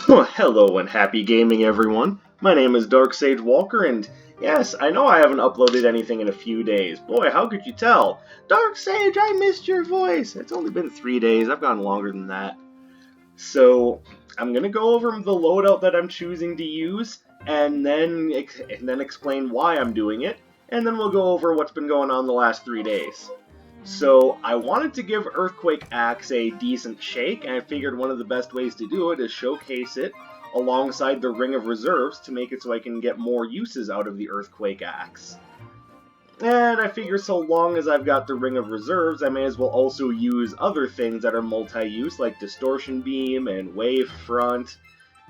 Well, hello and happy gaming, everyone. My name is Dark Sage Walker, and yes, I know I haven't uploaded anything in a few days. Boy, how could you tell? Dark Sage, I missed your voice. It's only been 3 days. I've gone longer than that. So, I'm gonna go over the loadout that I'm choosing to use, and then explain why I'm doing it, and then we'll go over what's been going on the last 3 days. So I wanted to give Earthquake Axe a decent shake, and I figured one of the best ways to do it is showcase it alongside the Ring of Reserves to make it so I can get more uses out of the Earthquake Axe. And I figure so long as I've got the Ring of Reserves, I may as well also use other things that are multi-use, like Distortion Beam and Wave Front,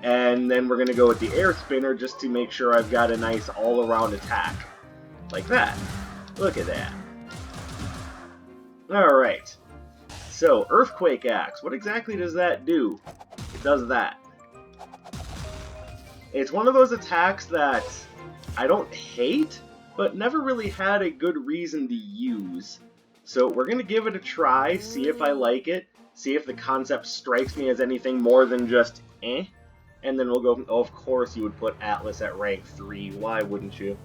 and then we're going to go with the Air Spinner just to make sure I've got a nice all-around attack. Like that. Look at that. Alright, so Earthquake Axe, what exactly does that do? It does that. It's one of those attacks that I don't hate, but never really had a good reason to use. So we're going to give it a try, see if I like it, see if the concept strikes me as anything more than just eh, and then we'll go, oh, of course you would put Atlas at rank 3, why wouldn't you?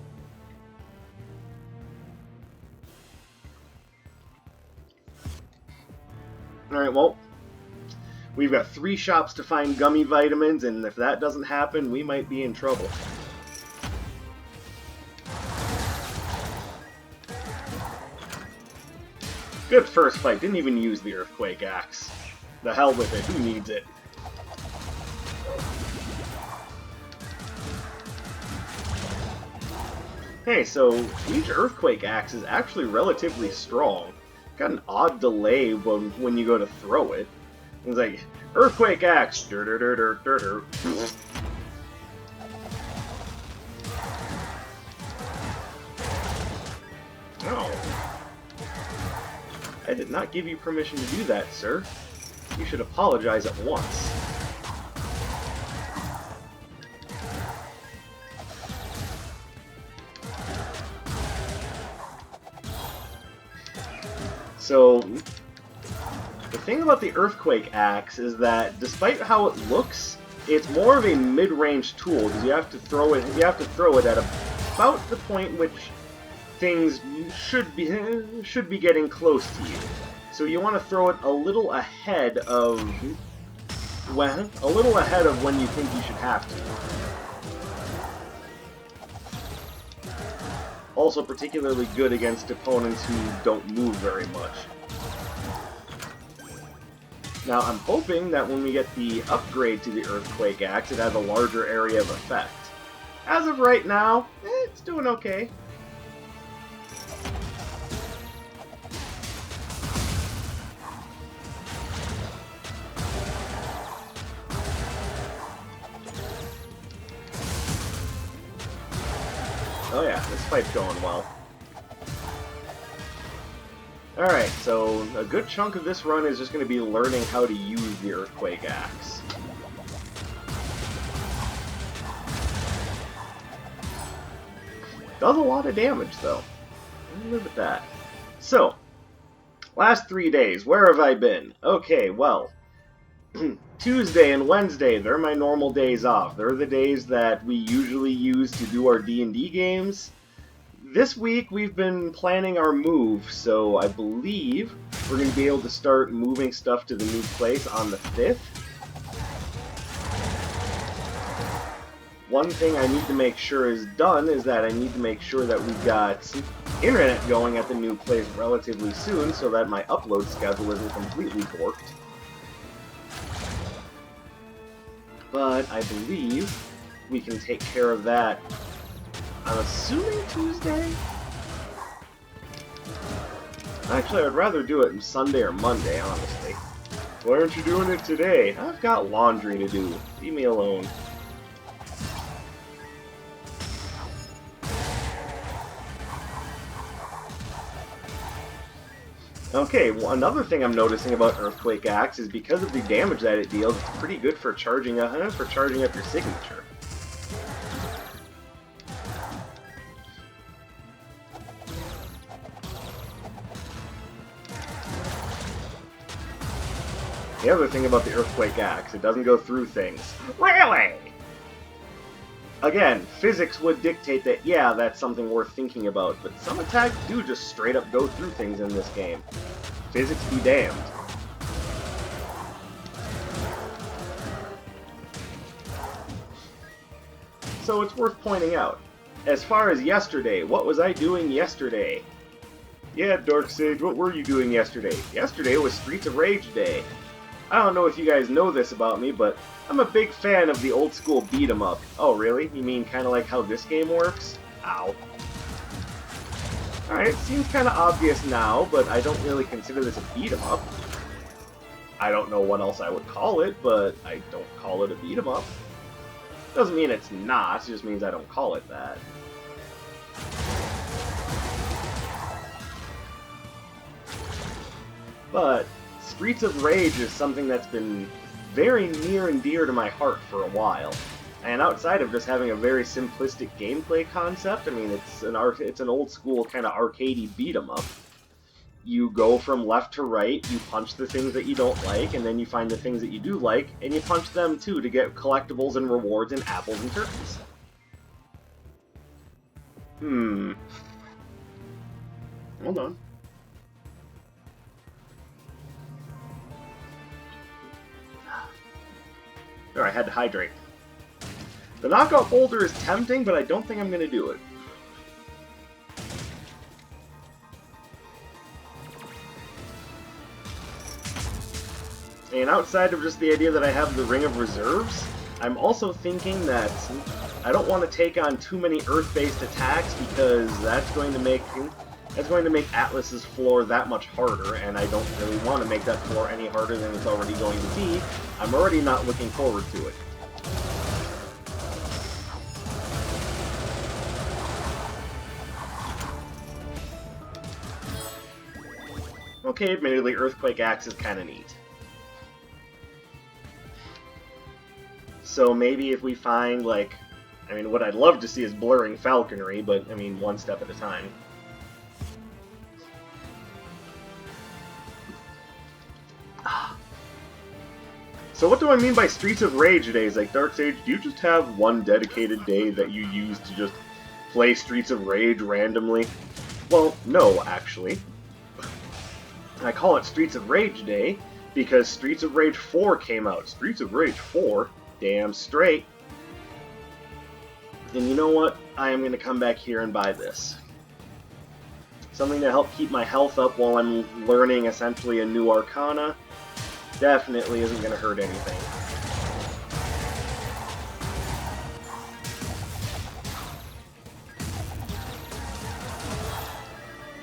Alright, well, we've got 3 shops to find gummy vitamins, and if that doesn't happen, we might be in trouble. Good first fight, didn't even use the Earthquake Axe. The hell with it, who needs it? Hey, so each Earthquake Axe is actually relatively strong. Got an odd delay when you go to throw it. It's like, Earthquake Axe! Dur dur dur dur dur dur. No. I did not give you permission to do that, sir. You should apologize at once. So, the thing about the Earthquake Axe is that, despite how it looks, it's more of a mid-range tool because you have to throw it. You have to throw it at about the point which things should be getting close to you. So you want to throw it a little ahead of when you think you should have to. Also particularly good against opponents who don't move very much. Now I'm hoping that when we get the upgrade to the Earthquake Axe, it has a larger area of effect. As of right now, it's doing okay. Oh yeah, this fight's going well. Alright, so a good chunk of this run is just going to be learning how to use the Earthquake Axe. Does a lot of damage, though. I'll live at that. So, last 3 days, where have I been? Okay, well, Tuesday and Wednesday, they're my normal days off. They're the days that we usually use to do our D&D games. This week, we've been planning our move, so I believe we're going to be able to start moving stuff to the new place on the 5th. One thing I need to make sure is done is that I need to make sure that we've got internet going at the new place relatively soon so that my upload schedule isn't completely borked. But I believe we can take care of that, I'm assuming Tuesday? Actually, I'd rather do it Sunday or Monday, honestly. Why aren't you doing it today? I've got laundry to do. Leave me alone. Okay, well, another thing I'm noticing about Earthquake Axe is because of the damage that it deals, it's pretty good for charging up your signature. The other thing about the Earthquake Axe, it doesn't go through things. Really? Again, physics would dictate that, yeah, that's something worth thinking about, but some attacks do just straight up go through things in this game. Physics be damned. So it's worth pointing out. As far as yesterday, what was I doing yesterday? Yeah, Darksage, what were you doing yesterday? Yesterday was Streets of Rage Day. I don't know if you guys know this about me, but I'm a big fan of the old school beat 'em up. Oh, really? You mean kind of like how this game works? Ow. Alright, seems kind of obvious now, but I don't really consider this a beat 'em up. I don't know what else I would call it, but I don't call it a beat 'em up. Doesn't mean it's not, it just means I don't call it that. But Streets of Rage is something that's been very near and dear to my heart for a while. And outside of just having a very simplistic gameplay concept, I mean, it's an old school kind of arcadey beat 'em up. You go from left to right, you punch the things that you don't like, and then you find the things that you do like, and you punch them too to get collectibles and rewards and apples and turkeys. Hold on. There, I had to hydrate. The knockout boulder is tempting, but I don't think I'm going to do it. And outside of just the idea that I have the Ring of Reserves, I'm also thinking that I don't want to take on too many Earth-based attacks because that's going to make Atlas's floor that much harder, and I don't really want to make that floor any harder than it's already going to be. I'm already not looking forward to it. Okay, admittedly, Earthquake Axe is kind of neat. So maybe if we find, like, I mean, what I'd love to see is Blurring Falconry, but, I mean, one step at a time. So what do I mean by Streets of Rage days? Like, Darksage, do you just have one dedicated day that you use to just play Streets of Rage randomly? Well, no, actually. I call it Streets of Rage Day because Streets of Rage 4 came out. Streets of Rage 4? Damn straight. And you know what? I am going to come back here and buy this. Something to help keep my health up while I'm learning essentially a new arcana. Definitely isn't going to hurt anything.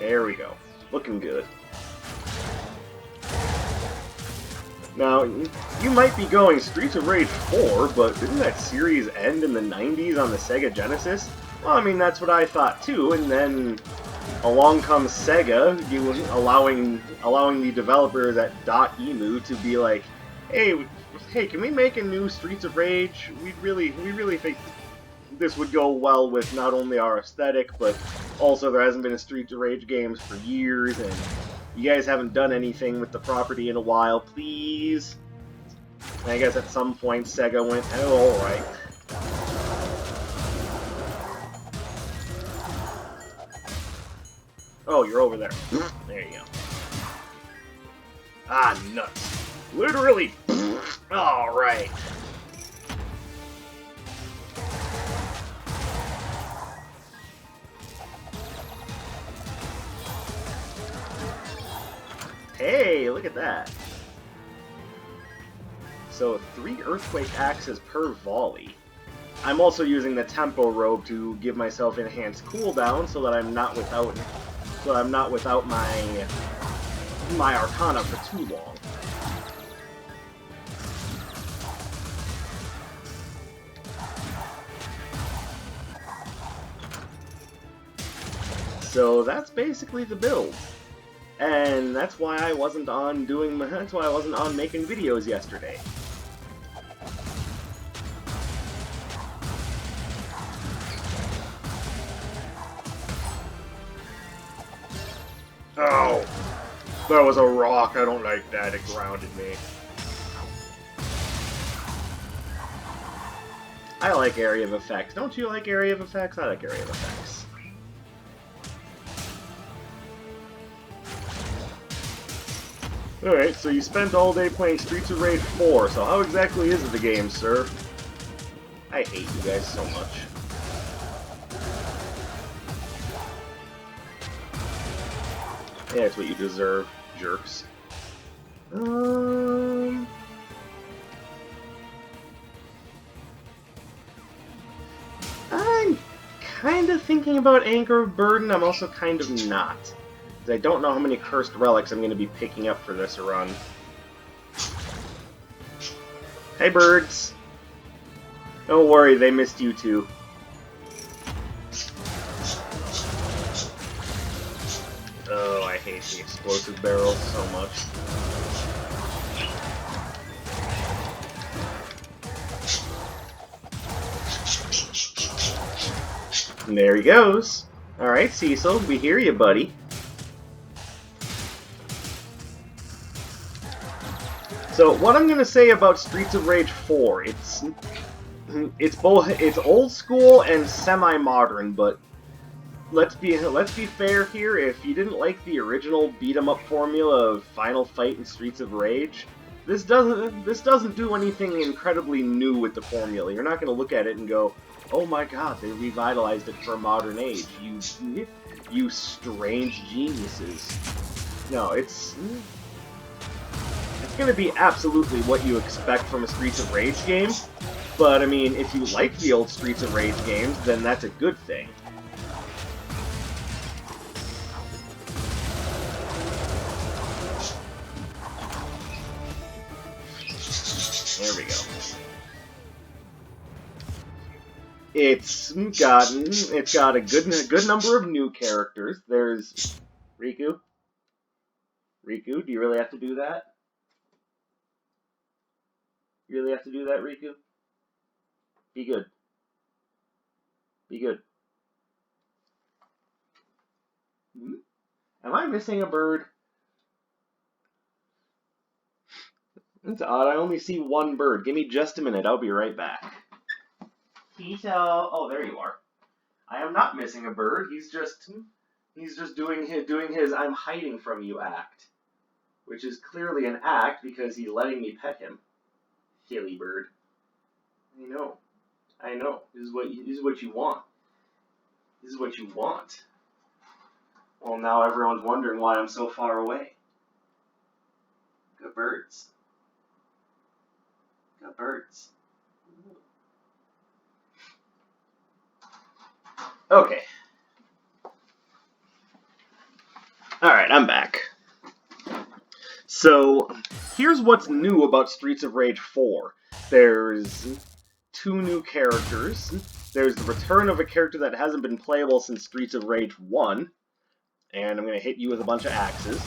There we go. Looking good. Now, you might be going Streets of Rage 4, but didn't that series end in the 90s on the Sega Genesis? Well, I mean, that's what I thought too, and then along comes Sega, allowing the developers at .emu to be like, hey, can we make a new Streets of Rage? We really think this would go well with not only our aesthetic, but also there hasn't been a Streets of Rage games for years, and you guys haven't done anything with the property in a while, please. And I guess at some point Sega went, oh, alright. Oh, you're over there. There you go. Ah, nuts. Literally. Alright. Hey, look at that. So 3 Earthquake Axes per volley. I'm also using the Tempo Robe to give myself enhanced cooldown so that I'm not without my Arcana for too long. So that's basically the build. And that's why I wasn't on making videos yesterday. Oh, that was a rock. I don't like that. It grounded me. I like area of effects. Don't you like area of effects? I like area of effects. Alright, so you spent all day playing Streets of Rage 4, so how exactly is the game, sir? I hate you guys so much. Yeah, that's what you deserve, jerks. I'm kind of thinking about Anchor of Burden. I'm also kind of not. I don't know how many cursed relics I'm going to be picking up for this run. Hey, birds. Don't worry, they missed you too. Oh, I hate the explosive barrels so much. And there he goes. Alright, Cecil, we hear you, buddy. So, what I'm gonna say about Streets of Rage 4, it's old school and semi-modern, but let's be fair here. If you didn't like the original beat-em-up formula of Final Fight and Streets of Rage, this doesn't do anything incredibly new with the formula. You're not gonna look at it and go, "Oh my God, they revitalized it for a modern age." You strange geniuses. No, it's going to be absolutely what you expect from a Streets of Rage game, but I mean, if you like the old Streets of Rage games, then that's a good thing. There we go. It's got a good number of new characters. There's Riku. Riku, do you really have to do that? You really have to do that, Riku? Be good. Be good. Am I missing a bird? It's odd, I only see one bird. Give me just a minute, I'll be right back. Tito! Oh, there you are. I am not missing a bird, he's just doing his I'm hiding from you act. Which is clearly an act because he's letting me pet him. Silly bird. I know. This is what you want. This is what you want. Well, now everyone's wondering why I'm so far away. Good birds. Good birds. Okay. Alright, I'm back. So, here's what's new about Streets of Rage 4. There's 2 new characters. There's the return of a character that hasn't been playable since Streets of Rage 1. And I'm going to hit you with a bunch of axes.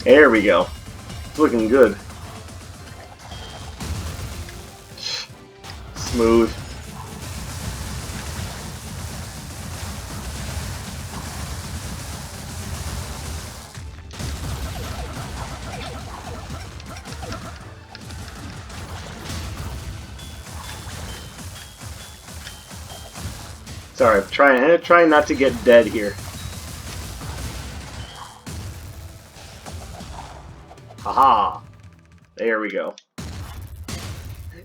There we go. It's looking good. Smooth. Sorry, I'm trying not to get dead here. Haha! There we go.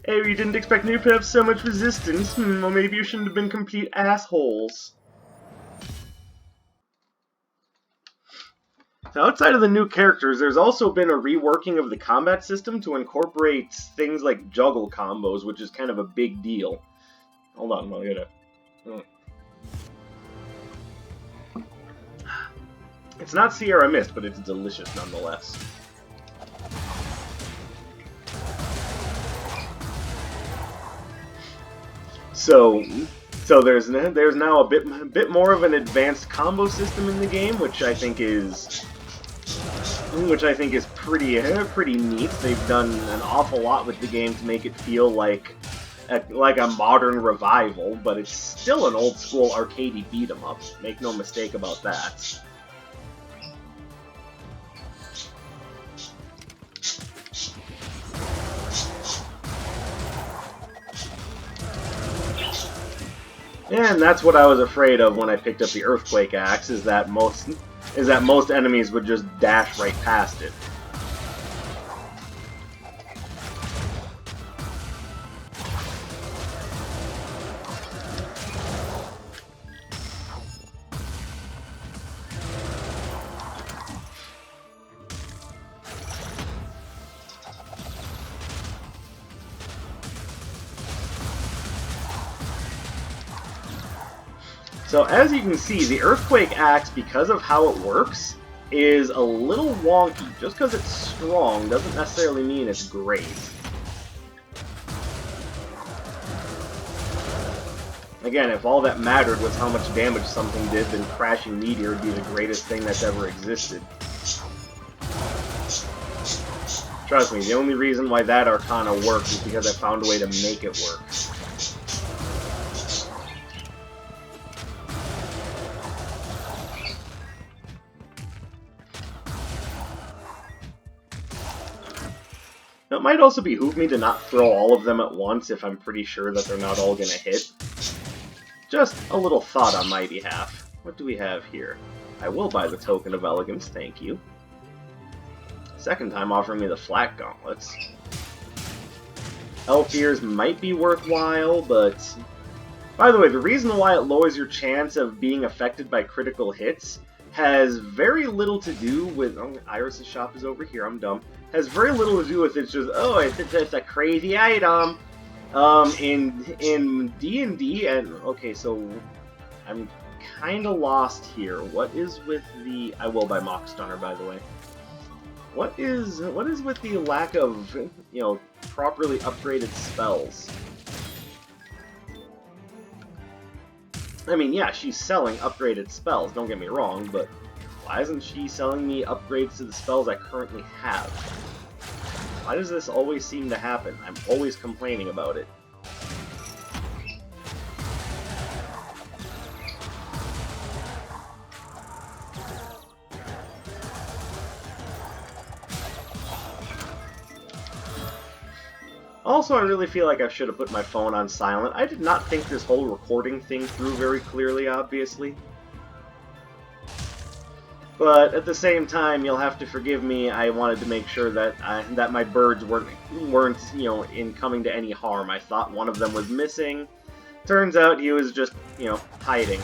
Hey, you didn't expect me to have so much resistance. Well, maybe you shouldn't have been complete assholes. So outside of the new characters, there's also been a reworking of the combat system to incorporate things like juggle combos, which is kind of a big deal. Hold on, I'll get it. It's not Sierra Mist, but it's delicious nonetheless. So there's now a bit more of an advanced combo system in the game, which I think is which I think is pretty neat. They've done an awful lot with the game to make it feel like a modern revival, but it's still an old school arcadey beat 'em up. Make no mistake about that. And that's what I was afraid of when I picked up the Earthquake Axe, is that most enemies would just dash right past it. So as you can see, the Earthquake Axe, because of how it works, is a little wonky. Just because it's strong doesn't necessarily mean it's great. Again, if all that mattered was how much damage something did, then Crashing Meteor would be the greatest thing that's ever existed. Trust me, the only reason why that arcana worked is because I found a way to make it work. It might also behoove me to not throw all of them at once if I'm pretty sure that they're not all going to hit. Just a little thought on my behalf. What do we have here? I will buy the Token of Elegance, thank you. Second time offering me the Flak Gauntlets. Elf Ears might be worthwhile, but... By the way, the reason why it lowers your chance of being affected by critical hits has very little to do with... Oh, Iris' shop is over here, I'm dumb. Has very little to do with it's just, oh, it's a crazy item. In D&D, and okay, so I'm kind of lost here. What is with the... I will buy Mock Stunner, by the way. What is with the lack of, you know, properly upgraded spells? I mean, yeah, she's selling upgraded spells, don't get me wrong, but why isn't she selling me upgrades to the spells I currently have? Why does this always seem to happen? I'm always complaining about it. Also, I really feel like I should have put my phone on silent. I did not think this whole recording thing through very clearly, obviously. But at the same time, you'll have to forgive me. I wanted to make sure that that my birds weren't you know, coming to any harm. I thought one of them was missing. Turns out he was just, you know, hiding.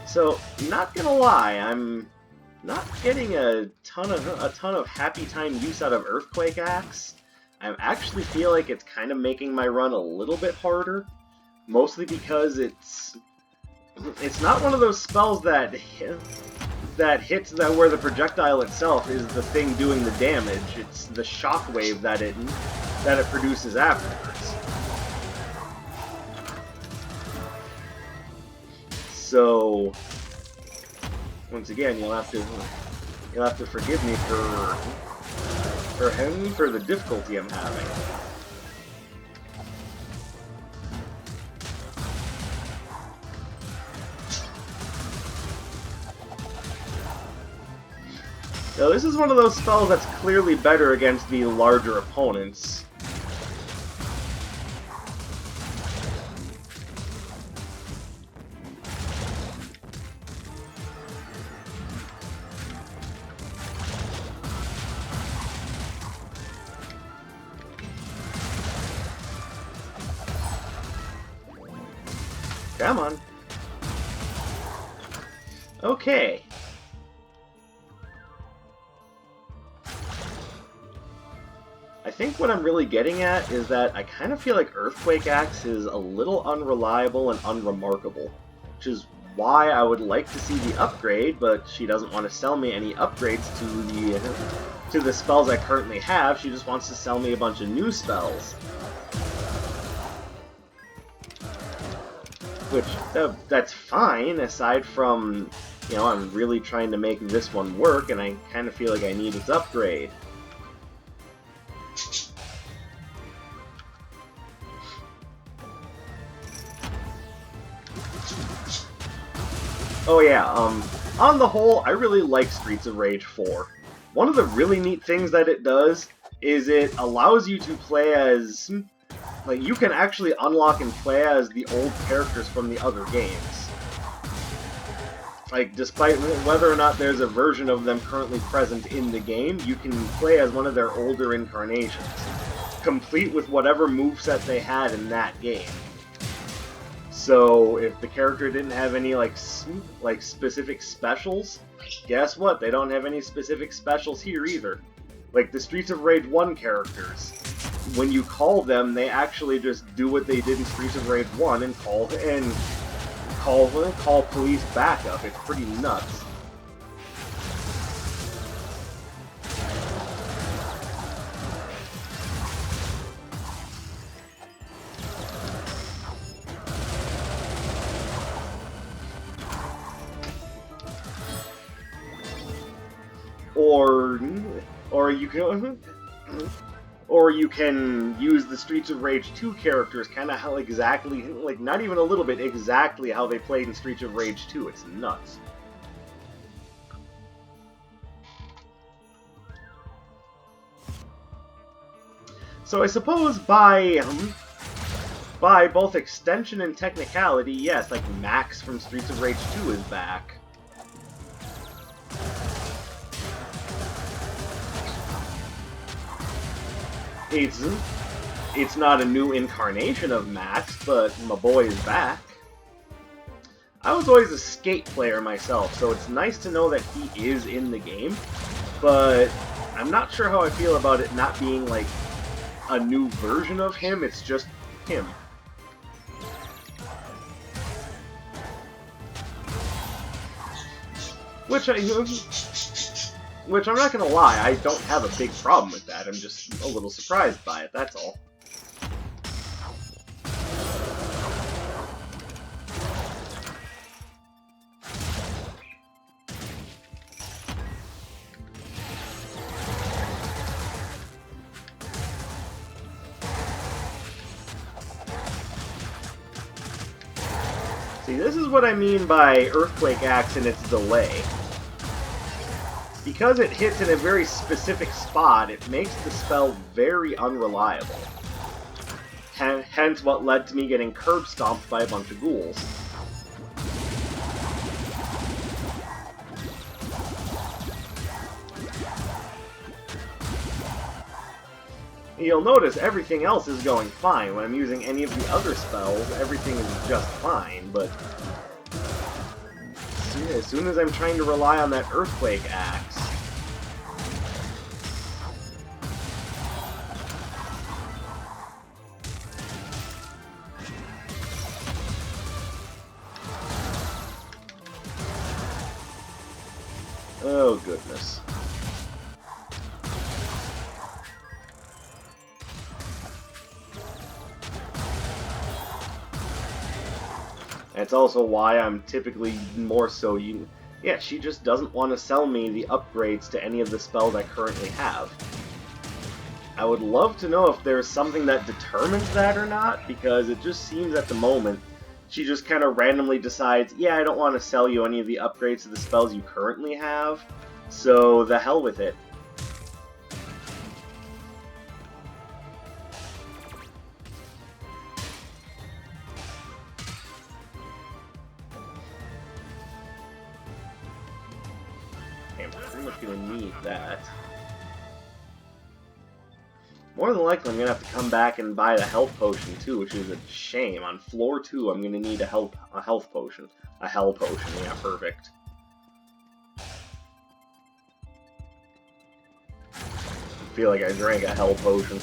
So, not gonna lie, I'm not getting a ton of happy time use out of Earthquake Axe. I actually feel like it's kind of making my run a little bit harder, mostly because it's not one of those spells that hits where the projectile itself is the thing doing the damage. It's the shockwave that it produces afterwards. So, once again, you'll have to forgive me for the difficulty I'm having. Now, this is one of those spells that's clearly better against the larger opponents. Come on. Okay. I think what I'm really getting at is that I kind of feel like Earthquake Axe is a little unreliable and unremarkable, which is why I would like to see the upgrade, but she doesn't want to sell me any upgrades to the spells I currently have. She just wants to sell me a bunch of new spells. Which, that's fine, aside from, you know, I'm really trying to make this one work, and I kind of feel like I need its upgrade. Oh yeah, on the whole, I really like Streets of Rage 4. One of the really neat things that it does is it allows you to play as... like, you can actually unlock and play as the old characters from the other games. Like, despite whether or not there's a version of them currently present in the game, you can play as one of their older incarnations, complete with whatever moveset they had in that game. So, if the character didn't have any, like specific specials, guess what? They don't have any specific specials here either. Like, the Streets of Rage 1 characters, when you call them, they actually just do what they did in Streets of Rage 1 and call police backup. It's pretty nuts. Or you can use the Streets of Rage 2 characters kind of how exactly, like, not even a little bit, exactly how they played in Streets of Rage 2. It's nuts. So I suppose by both extension and technicality, yes, like Max from Streets of Rage 2 is back. It's not a new incarnation of Max, but my boy is back. I was always a Skate player myself, so it's nice to know that he is in the game, but I'm not sure how I feel about it not being like a new version of him, it's just him. Which I'm not gonna lie, I don't have a big problem with that. I'm just a little surprised by it, that's all. See, this is what I mean by Earthquake Axe and its delay. Because it hits in a very specific spot, it makes the spell very unreliable. Hence what led to me getting curb stomped by a bunch of ghouls. You'll notice everything else is going fine. When I'm using any of the other spells, everything is just fine, but as soon as I'm trying to rely on that Earthquake Axe, oh goodness. That's also why I'm typically more so yeah, she just doesn't want to sell me the upgrades to any of the spells I currently have. I would love to know if there's something that determines that or not, because it just seems at the moment she just kind of randomly decides, yeah, I don't want to sell you any of the upgrades to the spells you currently have, so the hell with it. I'm pretty much going to need that. More than likely, I'm going to have to come back and buy the health potion, too, which is a shame. On floor 2, I'm going to need a health potion. A hell potion, yeah, perfect. I feel like I drank a hell potion.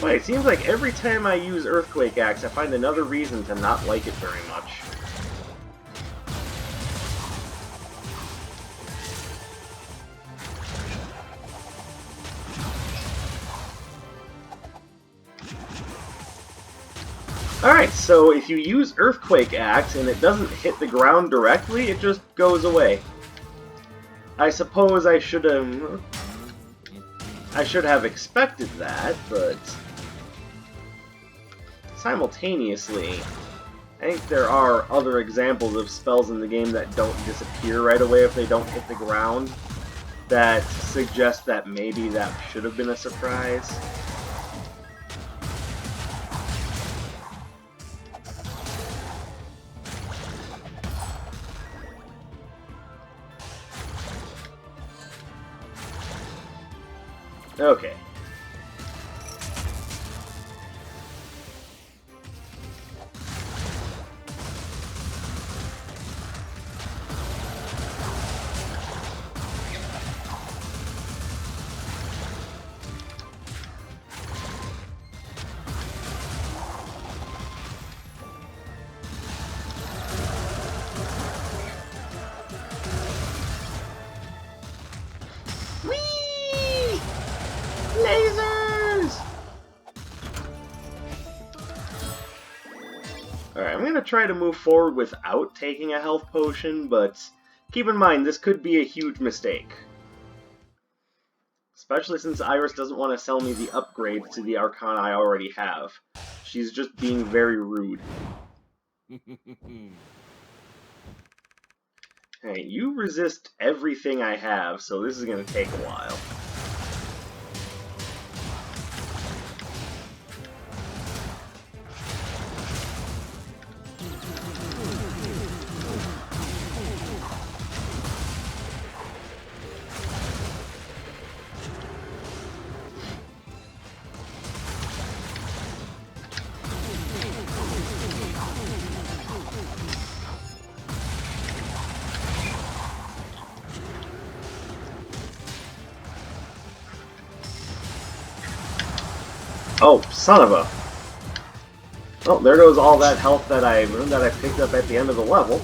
Wait, it seems like every time I use Earthquake Axe, I find another reason to not like it very much. Alright, so if you use Earthquake Axe and it doesn't hit the ground directly, it just goes away. I suppose I should have expected that, but simultaneously, I think there are other examples of spells in the game that don't disappear right away if they don't hit the ground, that suggest that maybe that should have been a surprise. Okay. Whee! Lasers! Alright, I'm going to try to move forward without taking a health potion, but keep in mind this could be a huge mistake. Especially since Iris doesn't want to sell me the upgrade to the arcana I already have. She's just being very rude. Hey, you resist everything I have, so this is going to take a while. Oh, son of a... Oh, there goes all that health that I picked up at the end of the level.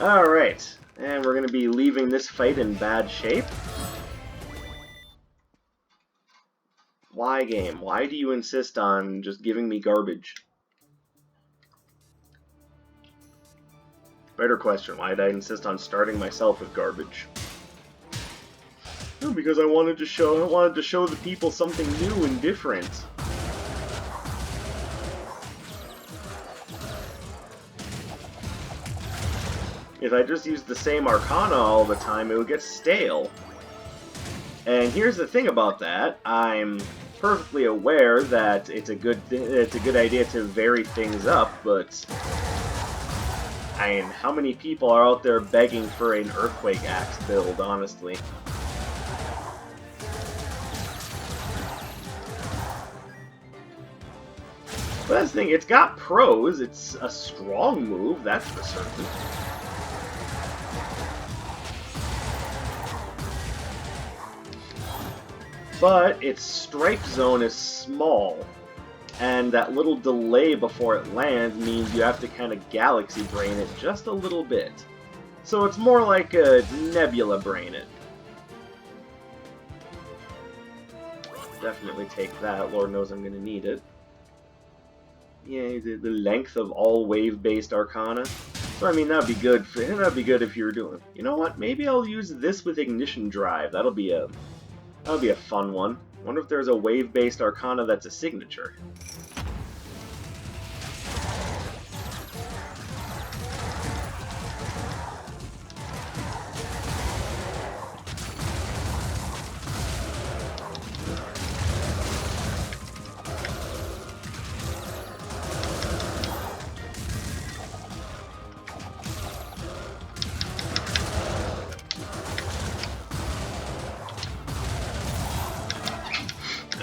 Alright, and we're going to be leaving this fight in bad shape. Why, game? Why do you insist on just giving me garbage? Better question, why did I insist on starting myself with garbage? Oh, because I wanted to show the people something new and different. If I just used the same arcana all the time, it would get stale. And here's the thing about that, I'm perfectly aware that it's a good idea to vary things up, but I mean, how many people are out there begging for an Earthquake Axe build, honestly? But that's the thing, it's got pros, it's a strong move, that's for certain. But its strike zone is small, and that little delay before it lands means you have to kind of galaxy brain it just a little bit. So it's more like a nebula brain it. Definitely take that, Lord knows I'm going to need it. Yeah, the length of all wave-based arcana. So I mean, that'd be good if you were doing. You know what? Maybe I'll use this with ignition drive. That'll be a fun one. Wonder if there's a wave-based arcana that's a signature.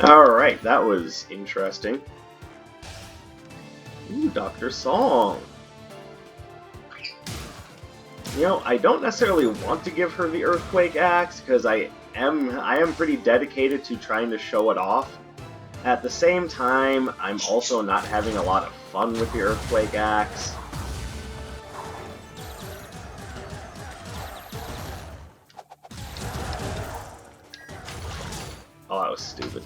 Alright, that was interesting. Dr. Song. You know, I don't necessarily want to give her the Earthquake Axe, because I am pretty dedicated to trying to show it off. At the same time, I'm also not having a lot of fun with the Earthquake Axe. Oh, that was stupid.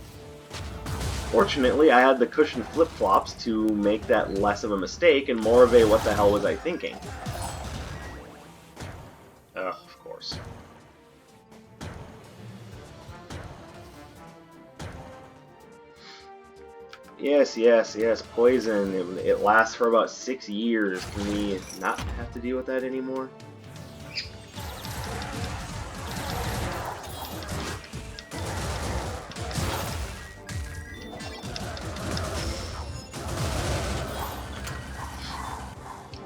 Fortunately, I had the cushion flip-flops to make that less of a mistake and more of a what the hell was I thinking. Ugh, of course. Yes, yes, yes, poison. It lasts for about 6 years. Can we not have to deal with that anymore?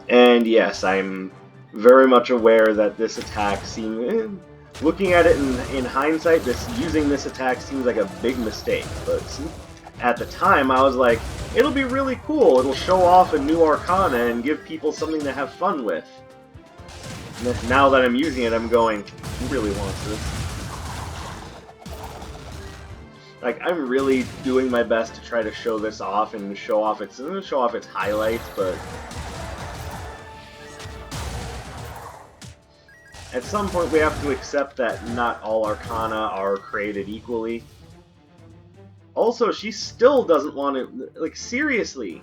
And yes, I'm very much aware that this attack seems... looking at it in hindsight, using this attack seems like a big mistake, but at the time I was like, it'll be really cool, it'll show off a new arcana and give people something to have fun with. And now that I'm using it, I'm going, who really wants this? Like, I'm really doing my best to try to show this off and show off its highlights, but at some point we have to accept that not all arcana are created equally. Also, she still doesn't want to... like, seriously.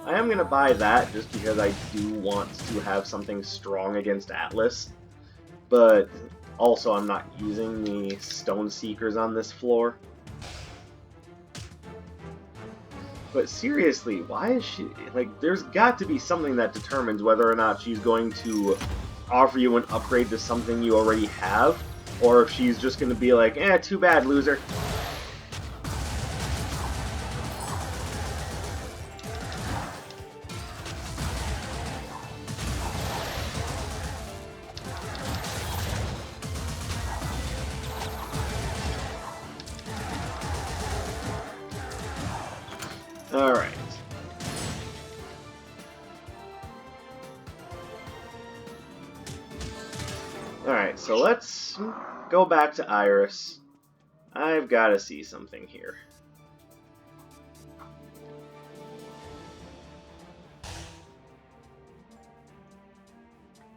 I am going to buy that just because I do want to have something strong against Atlas. But also I'm not using the Stone Seekers on this floor. But seriously, why is she... like, there's got to be something that determines whether or not she's going to offer you an upgrade to something you already have, or if she's just going to be like, eh, too bad, loser. Alright. Alright, so let's go back to Iris. I've got to see something here.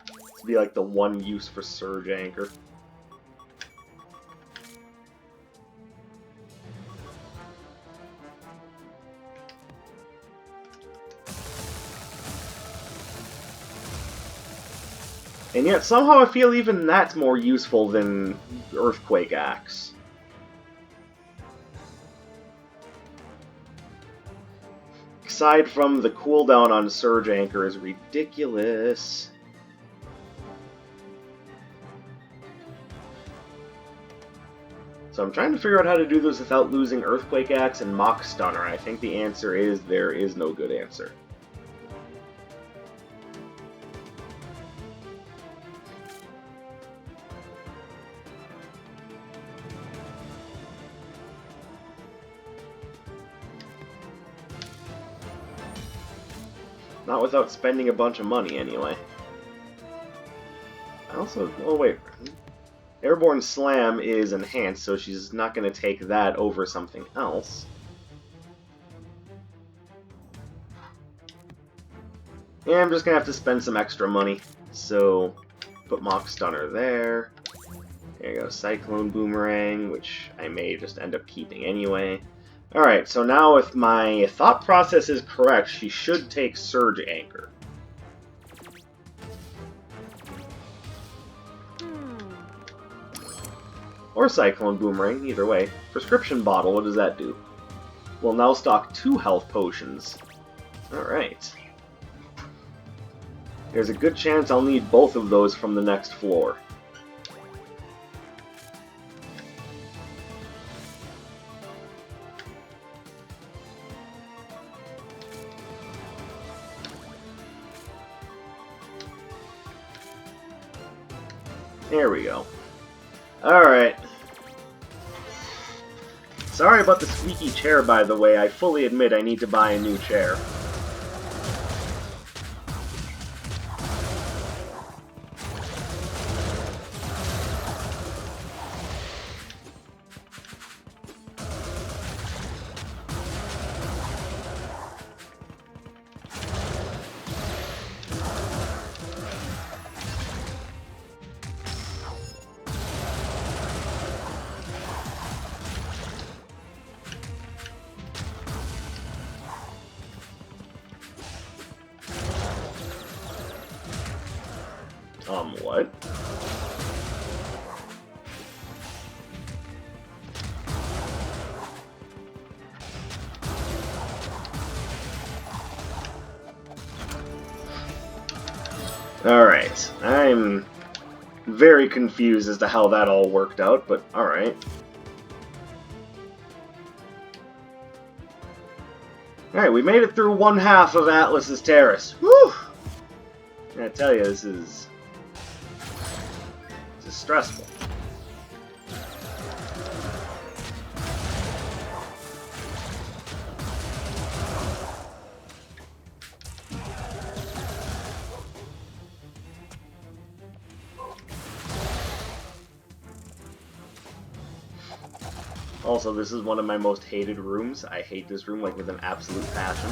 This would be like the one use for Surge Anchor. And yet, somehow I feel even that's more useful than Earthquake Axe. Aside from the cooldown on Surge Anchor is ridiculous. So I'm trying to figure out how to do this without losing Earthquake Axe and Mock Stunner. I think the answer is there is no good answer. Not without spending a bunch of money, anyway. I also... oh, wait. Airborne Slam is enhanced, so she's not going to take that over something else. Yeah, I'm just going to have to spend some extra money. So, put Mock Stunner there. There you go, Cyclone Boomerang, which I may just end up keeping anyway. Alright, so now if my thought process is correct, she should take Surge Anchor. Or Cyclone Boomerang, either way. Prescription Bottle, what does that do? We'll now stock 2 health potions. Alright. There's a good chance I'll need both of those from the next floor. There we go. Alright. Sorry about the squeaky chair, by the way. I fully admit I need to buy a new chair. What? Alright, I'm very confused as to how that all worked out, but alright. Alright, we made it through one half of Atlas's Terrace. Whew! I gotta tell you, this is stressful. Also, this is one of my most hated rooms. I hate this room like with an absolute passion.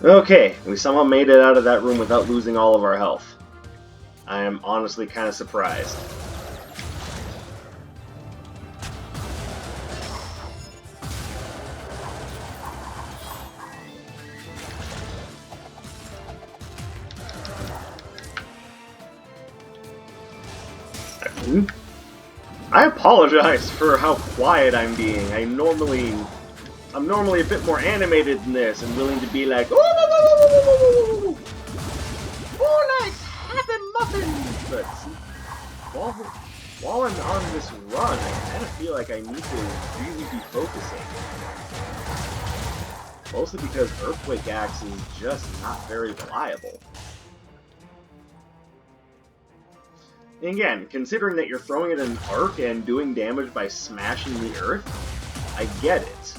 Okay, we somehow made it out of that room without losing all of our health. I am honestly kind of surprised. I apologize for how quiet I'm being. I'm normally a bit more animated than this and willing to be like, oh, nice happy muffins. But while I'm on this run, I kind of feel like I need to really be focusing. Mostly because Earthquake Axe is just not very reliable. And again, considering that you're throwing it in an arc and doing damage by smashing the earth, I get it.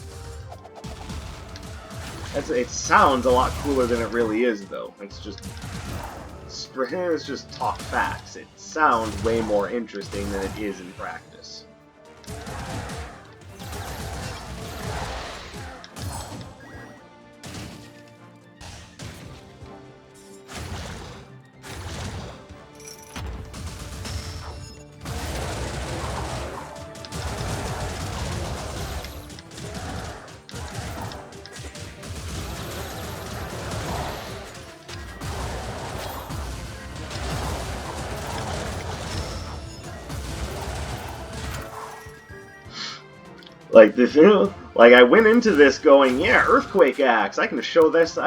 It sounds a lot cooler than it really is, though. It's just talk facts. It sounds way more interesting than it is in practice. Like this, like I went into this going, yeah, Earthquake Axe. I can show this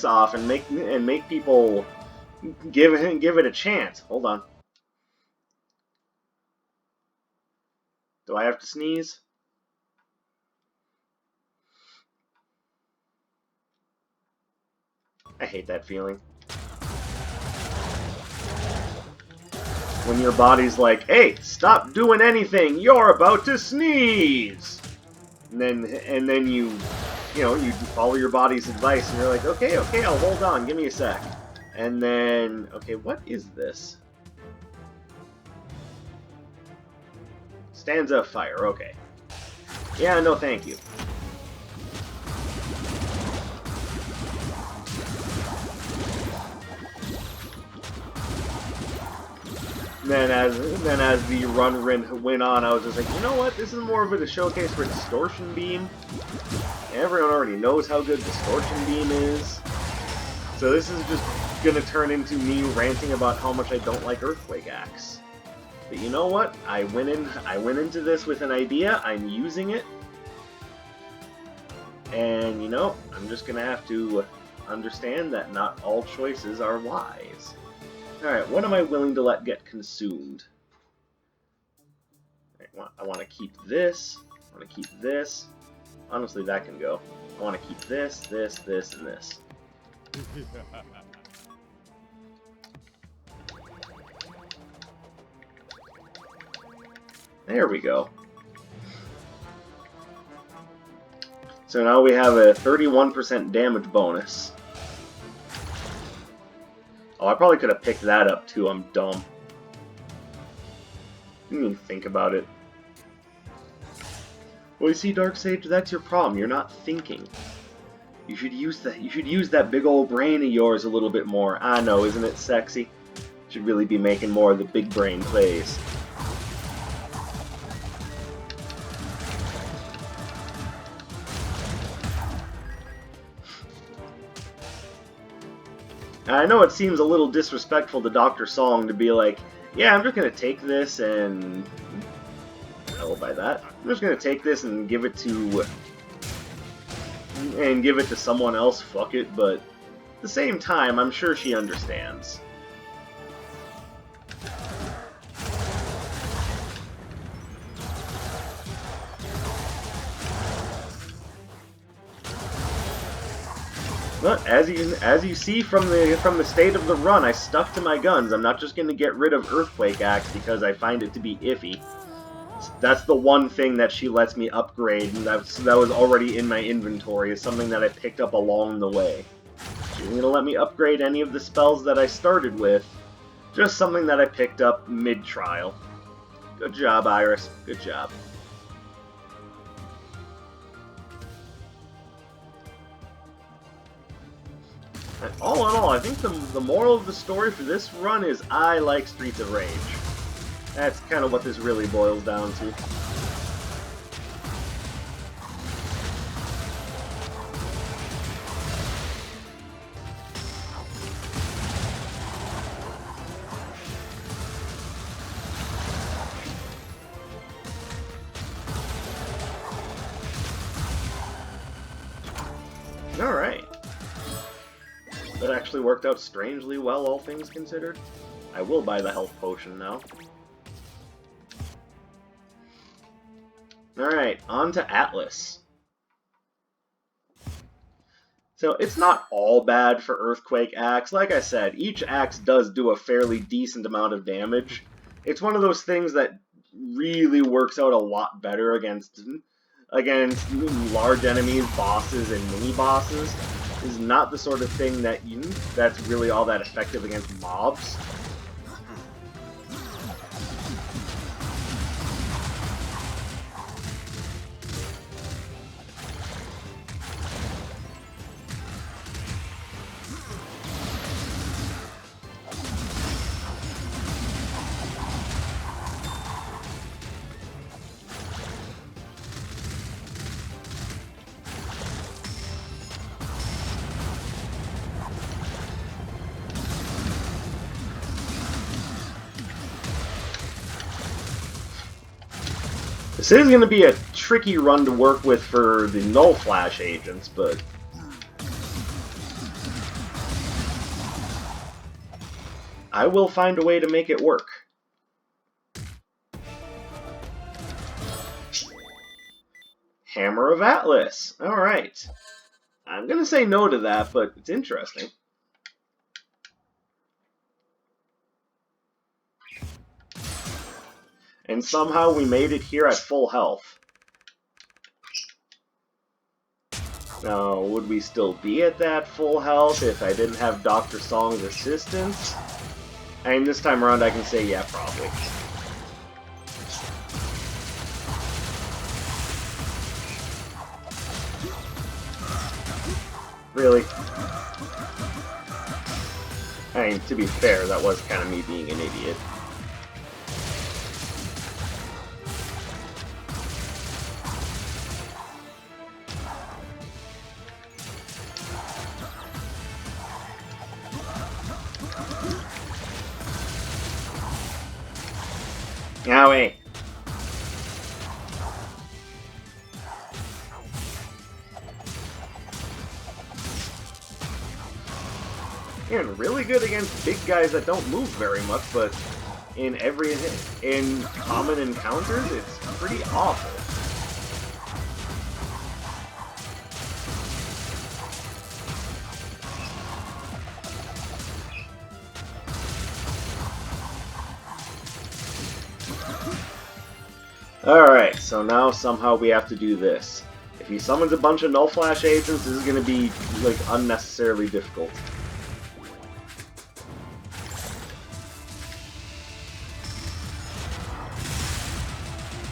off and make people give it a chance. Hold on. Do I have to sneeze? I hate that feeling. When your body's like, hey, stop doing anything, you're about to sneeze! And then you follow your body's advice and you're like, okay, I'll hold on, give me a sec. And then, okay, what is this? Stanza of Fire, okay. Yeah, no thank you. Then as the run went on, I was just like, you know what? This is more of a showcase for Distortion Beam. Everyone already knows how good Distortion Beam is. So this is just gonna turn into me ranting about how much I don't like Earthquake Axe. But you know what? I went into this with an idea. I'm using it. And you know, I'm just gonna have to understand that not all choices are wise. Alright, what am I willing to let get consumed? I want to keep this. I want to keep this. Honestly, that can go. I want to keep this, this, this, and this. There we go. So now we have a 31% damage bonus. Oh, I probably could have picked that up too. I'm dumb. Didn't even think about it. Well, you see, Darksage, that's your problem. You're not thinking. You should use that. You should use that big old brain of yours a little bit more. I know, isn't it sexy? Should really be making more of the big brain plays. And I know it seems a little disrespectful to Dr. Song to be like, yeah, I'm just gonna take this and... hell by that. I'm just gonna take this and give it to someone else, fuck it, but at the same time, I'm sure she understands. But as you see from the state of the run, I stuck to my guns. I'm not just going to get rid of Earthquake Axe because I find it to be iffy. That's the one thing that she lets me upgrade, and that was already in my inventory. It's something that I picked up along the way. She isn't going to let me upgrade any of the spells that I started with. Just something that I picked up mid-trial. Good job, Iris. Good job. And all in all, I think the moral of the story for this run is I like Streets of Rage. That's kind of what this really boils down to. Alright. That actually worked out strangely well, all things considered. I will buy the health potion now. Alright, on to Atlas. So, it's not all bad for Earthquake Axe. Like I said, each axe does do a fairly decent amount of damage. It's one of those things that really works out a lot better against large enemies, bosses, and mini-bosses. Is not the sort of thing that's really all that effective against mobs. This is going to be a tricky run to work with for the Null Flash agents, but... I will find a way to make it work. Hammer of Atlas. Alright. I'm going to say no to that, but it's interesting. And somehow we made it here at full health. Now, would we still be at that full health if I didn't have Dr. Song's assistance? I mean, this time around I can say yeah, probably. Really? I mean, to be fair, that was kind of me being an idiot. Owie. And really good against big guys that don't move very much, but in common encounters, it's pretty awful. Alright, so now somehow we have to do this. If he summons a bunch of Null Flash agents, this is going to be, like, unnecessarily difficult.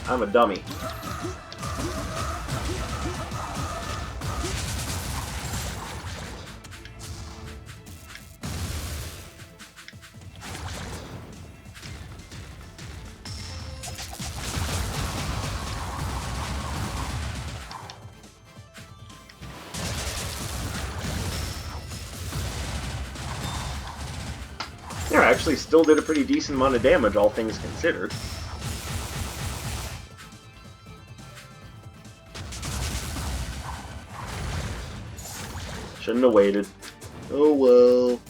I'm a dummy. Yeah, actually still did a pretty decent amount of damage, all things considered. Shouldn't have waited. Oh well.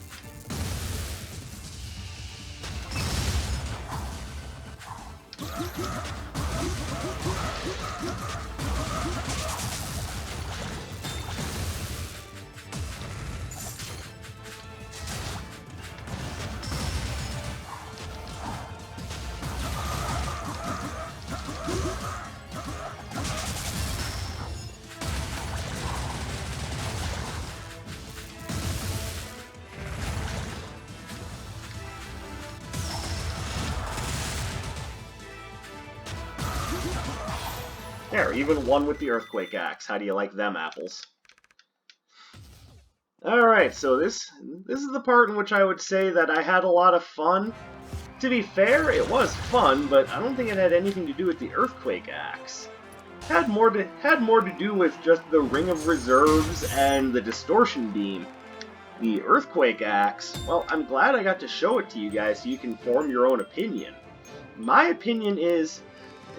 There, even one with the Earthquake Axe. How do you like them apples? Alright, so this is the part in which I would say that I had a lot of fun. To be fair, it was fun, but I don't think it had anything to do with the Earthquake Axe. It had more to do with just the Ring of Reserves and the Distortion Beam. The Earthquake Axe, well, I'm glad I got to show it to you guys so you can form your own opinion. My opinion is,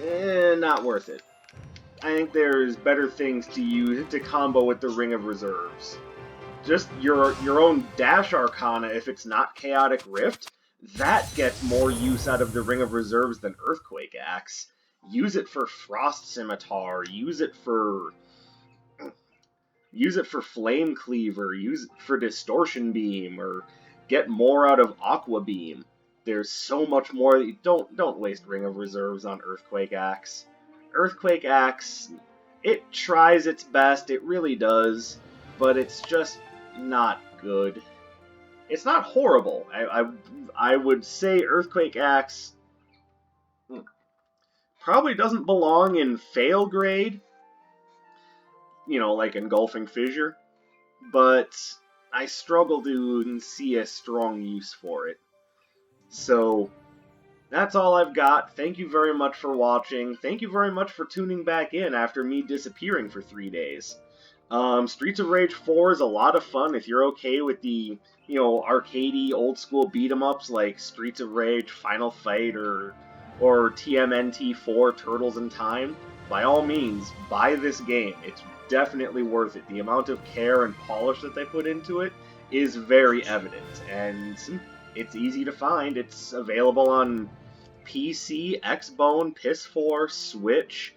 not worth it. I think there's better things to use to combo with the Ring of Reserves. Just your own Dash Arcana, if it's not Chaotic Rift, that gets more use out of the Ring of Reserves than Earthquake Axe. Use it for Frost Scimitar, use it for Flame Cleaver, use it for Distortion Beam, or get more out of Aqua Beam. There's so much more. Don't waste Ring of Reserves on Earthquake Axe. Earthquake Axe, it tries its best, it really does, but it's just not good. It's not horrible. I would say Earthquake Axe probably doesn't belong in fail grade, you know, like Engulfing Fissure, but I struggle to see a strong use for it. So, that's all I've got. Thank you very much for watching. Thank you very much for tuning back in after me disappearing for 3 days. Streets of Rage 4 is a lot of fun if you're okay with the, you know, arcadey, old-school beat-em-ups like Streets of Rage, Final Fight, or TMNT 4, Turtles in Time. By all means, buy this game. It's definitely worth it. The amount of care and polish that they put into it is very evident, and it's easy to find. It's available on PC, Xbone, PS4, Switch.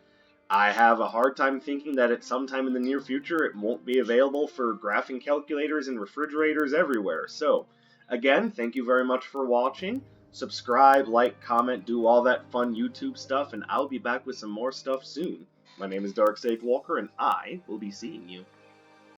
I have a hard time thinking that at some time in the near future it won't be available for graphing calculators and refrigerators everywhere. So, again, thank you very much for watching. Subscribe, like, comment, do all that fun YouTube stuff, and I'll be back with some more stuff soon. My name is Dark Sage Walker, and I will be seeing you.